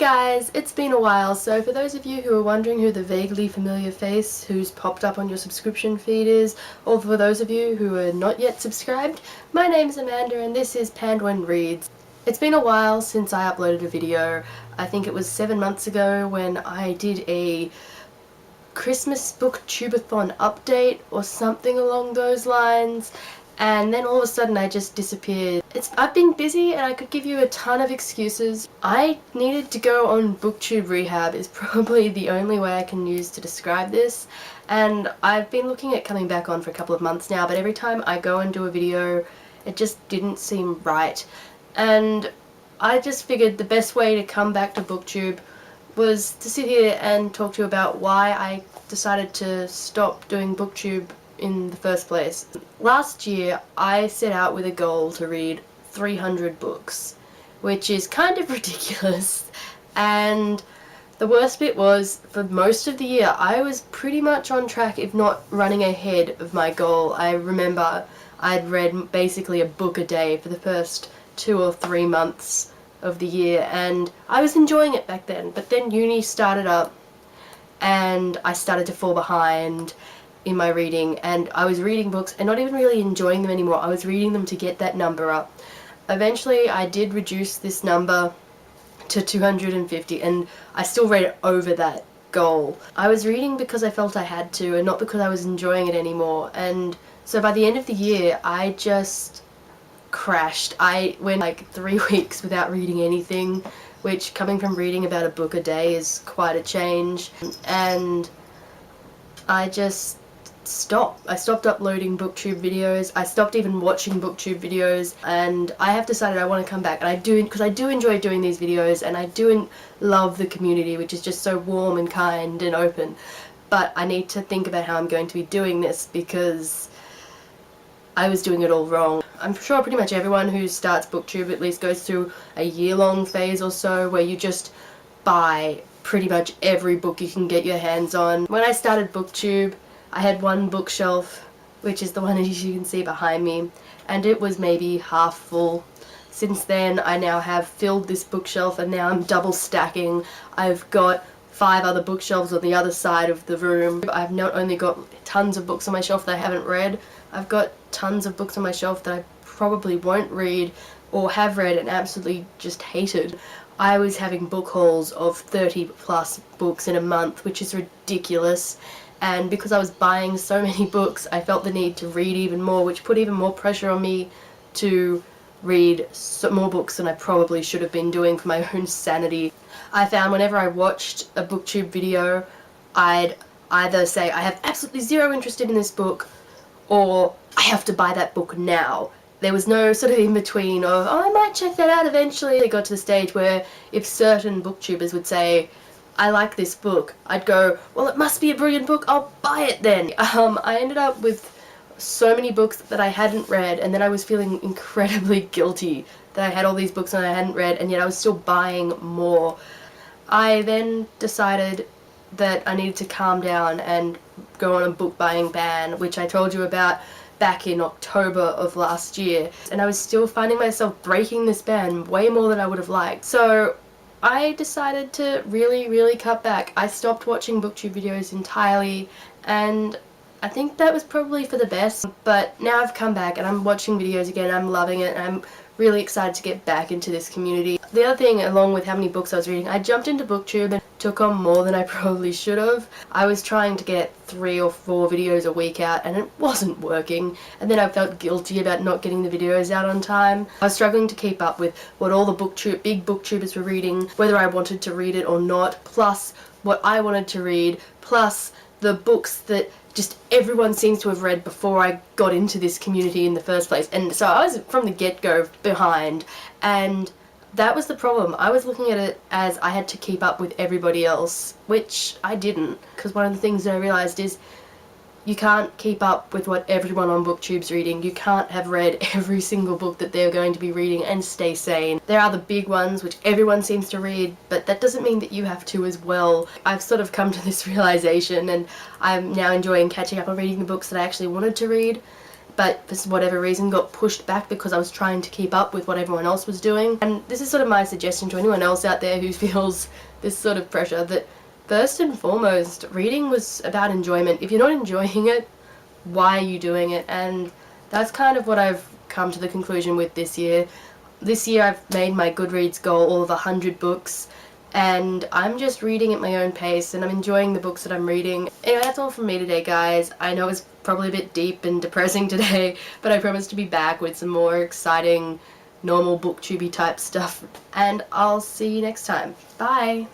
guys, it's been a while, so for those of you who are wondering who the vaguely familiar face who's popped up on your subscription feed is, or for those of you who are not yet subscribed, my name's Amanda and this is Pandwin Reads. It's been a while since I uploaded a video. I think it was 7 months ago when I did a Christmas Booktube-a-thon update or something along those lines, and then all of a sudden I just disappeared. I've been busy and I could give you a ton of excuses. I needed to go on Booktube Rehab is probably the only way I can use to describe this, and I've been looking at coming back on for a couple of months now, but every time I go and do a video it just didn't seem right, and I just figured the best way to come back to Booktube was to sit here and talk to you about why I decided to stop doing Booktube in the first place. Last year I set out with a goal to read 300 books, which is kind of ridiculous, and the worst bit was, for most of the year I was pretty much on track, if not running ahead of my goal. I remember I'd read basically a book a day for the first 2 or 3 months of the year, and I was enjoying it back then, but then uni started up and I started to fall behind in my reading, and I was reading books and not even really enjoying them anymore. I was reading them to get that number up. Eventually I did reduce this number to 250 and I still read over that goal. I was reading because I felt I had to and not because I was enjoying it anymore, and so by the end of the year I just crashed. I went like 3 weeks without reading anything, which, coming from reading about a book a day, is quite a change, and I just stopped. I stopped uploading Booktube videos, I stopped even watching Booktube videos, and I have decided I want to come back, and I do, because I do enjoy doing these videos and I do love the community, which is just so warm and kind and open, but I need to think about how I'm going to be doing this because I was doing it all wrong. I'm sure pretty much everyone who starts Booktube at least goes through a year-long phase or so where you just buy pretty much every book you can get your hands on. When I started Booktube I had one bookshelf, which is the one as you can see behind me, and it was maybe half full. Since then I now have filled this bookshelf and now I'm double stacking. I've got 5 other bookshelves on the other side of the room. I've not only got tons of books on my shelf that I haven't read, I've got tons of books on my shelf that I probably won't read or have read and absolutely just hated. I was having book hauls of 30 plus books in a month, which is ridiculous, and because I was buying so many books I felt the need to read even more, which put even more pressure on me to read more books than I probably should have been doing for my own sanity. I found whenever I watched a Booktube video I'd either say I have absolutely zero interest in this book or I have to buy that book now. There was no sort of in between of, oh, I might check that out eventually. It got to the stage where if certain booktubers would say, I like this book, I'd go, well, it must be a brilliant book, I'll buy it then. I ended up with so many books that I hadn't read, and then I was feeling incredibly guilty that I had all these books and I hadn't read, and yet I was still buying more. I then decided that I needed to calm down and go on a book buying ban, which I told you about back in October of last year, and I was still finding myself breaking this ban way more than I would have liked. So I decided to really cut back. I stopped watching Booktube videos entirely, and I think that was probably for the best, but now I've come back and I'm watching videos again, I'm loving it, and I'm really excited to get back into this community. The other thing, along with how many books I was reading, I jumped into Booktube and took on more than I probably should have. I was trying to get 3 or 4 videos a week out and it wasn't working, and then I felt guilty about not getting the videos out on time. I was struggling to keep up with what all the big booktubers were reading, whether I wanted to read it or not, plus what I wanted to read, plus the books that just everyone seems to have read before I got into this community in the first place. And so I was from the get-go behind, and that was the problem. I was looking at it as I had to keep up with everybody else, which I didn't, because one of the things that I realised is you can't keep up with what everyone on Booktube's reading. You can't have read every single book that they're going to be reading and stay sane. There are the big ones which everyone seems to read, but that doesn't mean that you have to as well. I've sort of come to this realisation, and I'm now enjoying catching up on reading the books that I actually wanted to read, but for whatever reason got pushed back because I was trying to keep up with what everyone else was doing. And this is sort of my suggestion to anyone else out there who feels this sort of pressure, that first and foremost, reading was about enjoyment. If you're not enjoying it, why are you doing it? And that's kind of what I've come to the conclusion with this year. This year I've made my Goodreads goal all of 100 books, and I'm just reading at my own pace and I'm enjoying the books that I'm reading. Anyway, that's all from me today, guys. I know it's probably a bit deep and depressing today, but I promise to be back with some more exciting, normal booktubey type stuff, and I'll see you next time. Bye!